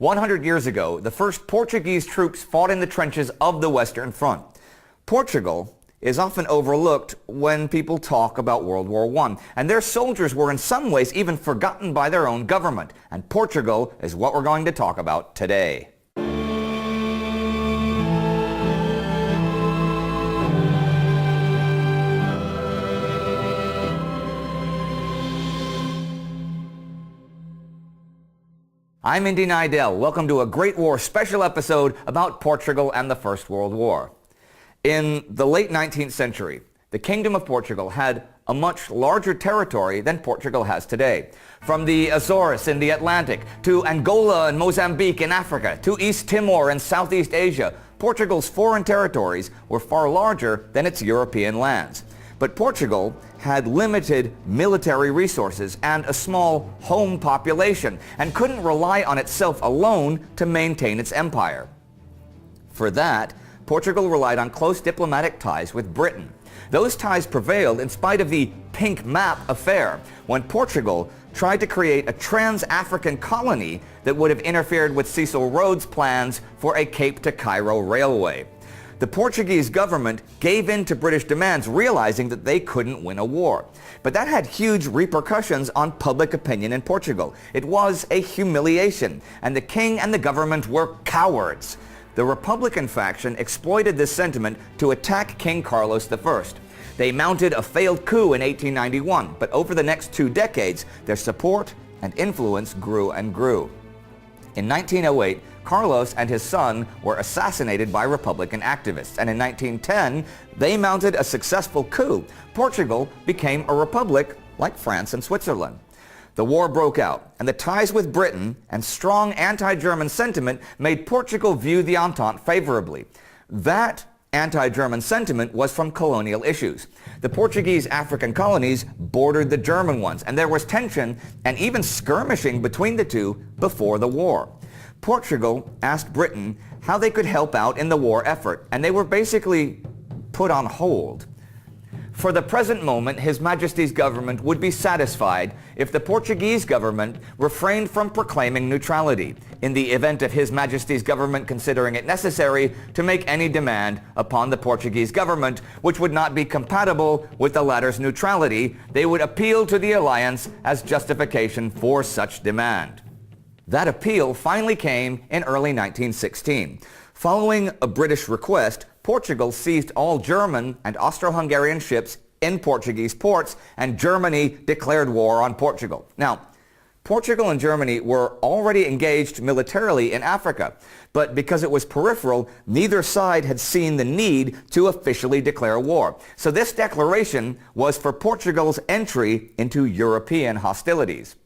100 years ago, the first Portuguese troops fought in the trenches of the Western Front. Portugal is often overlooked when people talk about World War I, and their soldiers were in some ways even forgotten by their own government, and Portugal is what we're going to talk about today. I'm Indy Nidell. Welcome to a Great War special episode about Portugal and the First World War. In the late 19th century, the Kingdom of Portugal had a much larger territory than Portugal has today. From the Azores in the Atlantic, to Angola and Mozambique in Africa, to East Timor in Southeast Asia, Portugal's foreign territories were far larger than its European lands. But Portugal had limited military resources and a small home population, and couldn't rely on itself alone to maintain its empire. For that, Portugal relied on close diplomatic ties with Britain. Those ties prevailed in spite of the Pink Map affair, when Portugal tried to create a trans-African colony that would have interfered with Cecil Rhodes' plans for a Cape to Cairo railway. The Portuguese government gave in to British demands, realizing that they couldn't win a war. But that had huge repercussions on public opinion in Portugal. It was a humiliation, and the king and the government were cowards. The Republican faction exploited this sentiment to attack King Carlos I. They mounted a failed coup in 1891, but over the next 2 decades, their support and influence grew and grew. In 1908, Carlos and his son were assassinated by Republican activists, and in 1910, they mounted a successful coup. Portugal became a republic like France and Switzerland. The war broke out, and the ties with Britain and strong anti-German sentiment made Portugal view the Entente favorably. That anti-German sentiment was from colonial issues. The Portuguese African colonies bordered the German ones, and there was tension and even skirmishing between the two before the war. Portugal asked Britain how they could help out in the war effort, and they were basically put on hold. For the present moment, His Majesty's government would be satisfied if the Portuguese government refrained from proclaiming neutrality, in the event of His Majesty's government considering it necessary to make any demand upon the Portuguese government which would not be compatible with the latter's neutrality. They would appeal to the alliance as justification for such demand. That appeal finally came in early 1916. Following a British request, Portugal seized all German and Austro-Hungarian ships in Portuguese ports, and Germany declared war on Portugal. Now, Portugal and Germany were already engaged militarily in Africa, but because it was peripheral, neither side had seen the need to officially declare war. So this declaration was for Portugal's entry into European hostilities.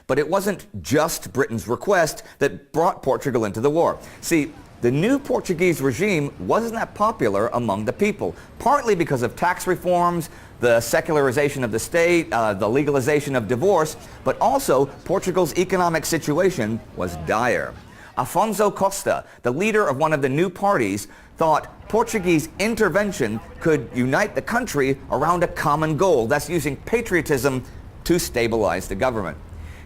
But it wasn't just Britain's request that brought Portugal into the war. See, the new Portuguese regime wasn't that popular among the people, partly because of tax reforms, the secularization of the state, the legalization of divorce, but also Portugal's economic situation was dire. Afonso Costa, the leader of one of the new parties, thought Portuguese intervention could unite the country around a common goal, thus using patriotism to stabilize the government.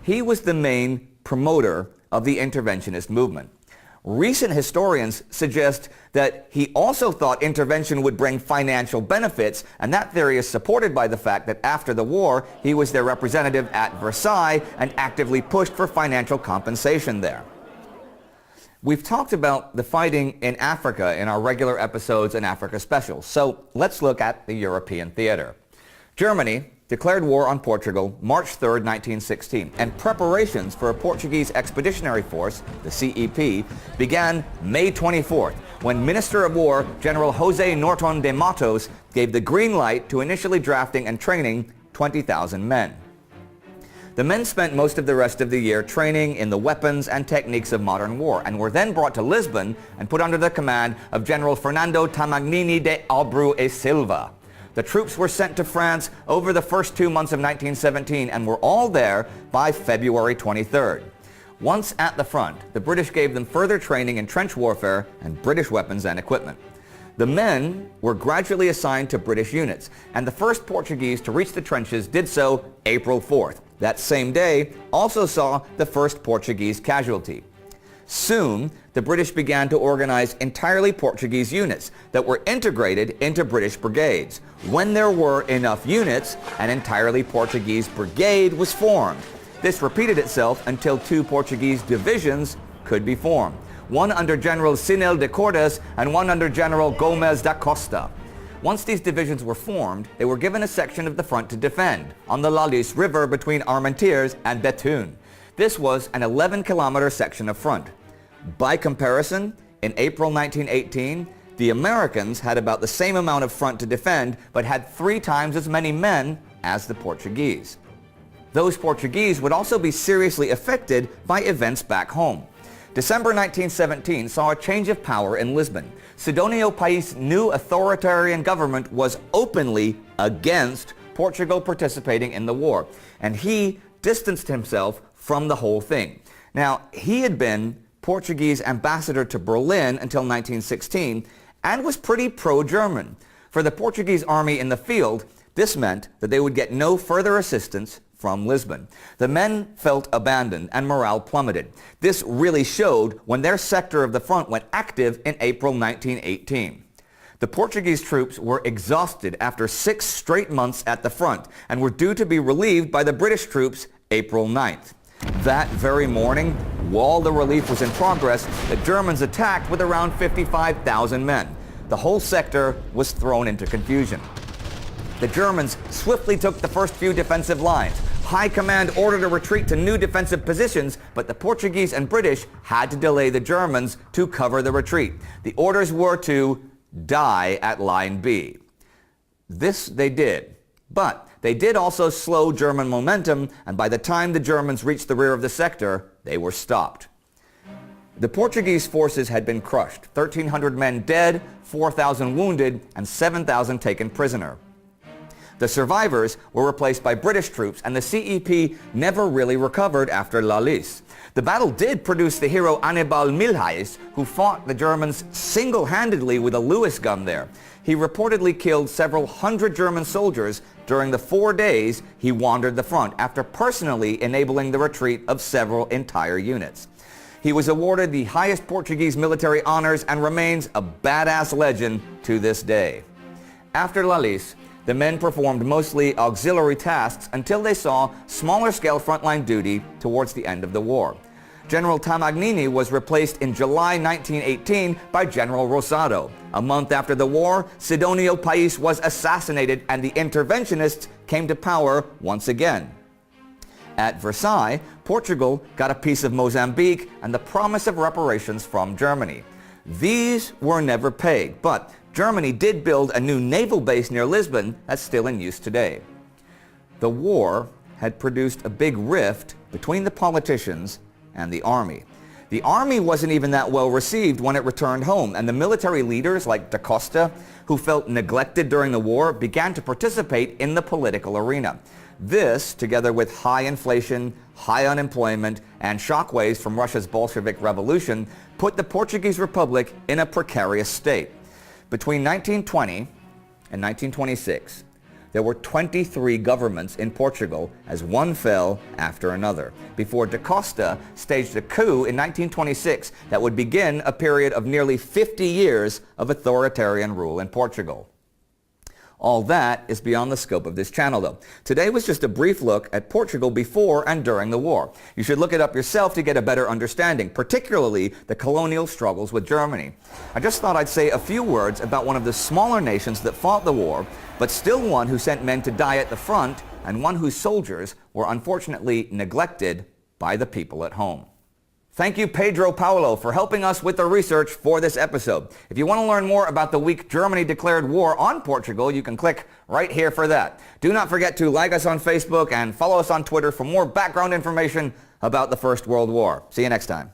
He was the main promoter of the interventionist movement. Recent historians suggest that he also thought intervention would bring financial benefits, and that theory is supported by the fact that after the war, he was their representative at Versailles and actively pushed for financial compensation there. We've talked about the fighting in Africa in our regular episodes and Africa specials, so let's look at the European theater. Germany declared war on Portugal March 3, 1916, and preparations for a Portuguese expeditionary force, the CEP, began May 24th, when Minister of War General José Norton de Matos gave the green light to initially drafting and training 20,000 men. The men spent most of the rest of the year training in the weapons and techniques of modern war, and were then brought to Lisbon and put under the command of General Fernando Tamagnini de Abreu e Silva. The troops were sent to France over the first 2 months of 1917 and were all there by February 23rd. Once at the front, the British gave them further training in trench warfare and British weapons and equipment. The men were gradually assigned to British units, and the first Portuguese to reach the trenches did so April 4th. That same day also saw the first Portuguese casualty. Soon, the British began to organize entirely Portuguese units that were integrated into British brigades. When there were enough units, an entirely Portuguese brigade was formed. This repeated itself until 2 Portuguese divisions could be formed, one under General Sinel de Cordes and one under General Gomes da Costa. Once these divisions were formed, they were given a section of the front to defend on the Lalice River between Armentières and Bethune. This was an 11-kilometer section of front. By comparison, in April 1918, the Americans had about the same amount of front to defend, but had 3 times as many men as the Portuguese. Those Portuguese would also be seriously affected by events back home. December 1917 saw a change of power in Lisbon. Sidónio País' new authoritarian government was openly against Portugal participating in the war, and he distanced himself from the whole thing. Now, he had been Portuguese ambassador to Berlin until 1916 and was pretty pro-German. For the Portuguese army in the field, this meant that they would get no further assistance from Lisbon. The men felt abandoned and morale plummeted. This really showed when their sector of the front went active in April 1918. The Portuguese troops were exhausted after 6 straight months at the front and were due to be relieved by the British troops April 9th. That very morning, while the relief was in progress, the Germans attacked with around 55,000 men. The whole sector was thrown into confusion. The Germans swiftly took the first few defensive lines. High command ordered a retreat to new defensive positions, but the Portuguese and British had to delay the Germans to cover the retreat. The orders were to die at Line B. This they did, but they did also slow German momentum, and by the time the Germans reached the rear of the sector, they were stopped. The Portuguese forces had been crushed, 1,300 men dead, 4,000 wounded, and 7,000 taken prisoner. The survivors were replaced by British troops, and the CEP never really recovered after Lalice. The battle did produce the hero Aníbal Milhais, who fought the Germans single-handedly with a Lewis gun there. He reportedly killed several hundred German soldiers during the 4 days he wandered the front, after personally enabling the retreat of several entire units. He was awarded the highest Portuguese military honors and remains a badass legend to this day. After Lalice, the men performed mostly auxiliary tasks until they saw smaller-scale frontline duty towards the end of the war. General Tamagnini was replaced in July 1918 by General Rosado. A month after the war, Sidónio País was assassinated and the interventionists came to power once again. At Versailles, Portugal got a piece of Mozambique and the promise of reparations from Germany. These were never paid, but Germany did build a new naval base near Lisbon that's still in use today. The war had produced a big rift between the politicians and the army. The army wasn't even that well received when it returned home, and the military leaders like da Costa, who felt neglected during the war, began to participate in the political arena. This, together with high inflation, high unemployment, and shockwaves from Russia's Bolshevik Revolution, put the Portuguese Republic in a precarious state. Between 1920 and 1926, there were 23 governments in Portugal as one fell after another, before da Costa staged a coup in 1926 that would begin a period of nearly 50 years of authoritarian rule in Portugal. All that is beyond the scope of this channel, though. Today was just a brief look at Portugal before and during the war. You should look it up yourself to get a better understanding, particularly the colonial struggles with Germany. I just thought I'd say a few words about one of the smaller nations that fought the war, but still one who sent men to die at the front, and one whose soldiers were unfortunately neglected by the people at home. Thank you, Pedro Paulo, for helping us with the research for this episode. If you want to learn more about the week Germany declared war on Portugal, you can click right here for that. Do not forget to like us on Facebook and follow us on Twitter for more background information about the First World War. See you next time.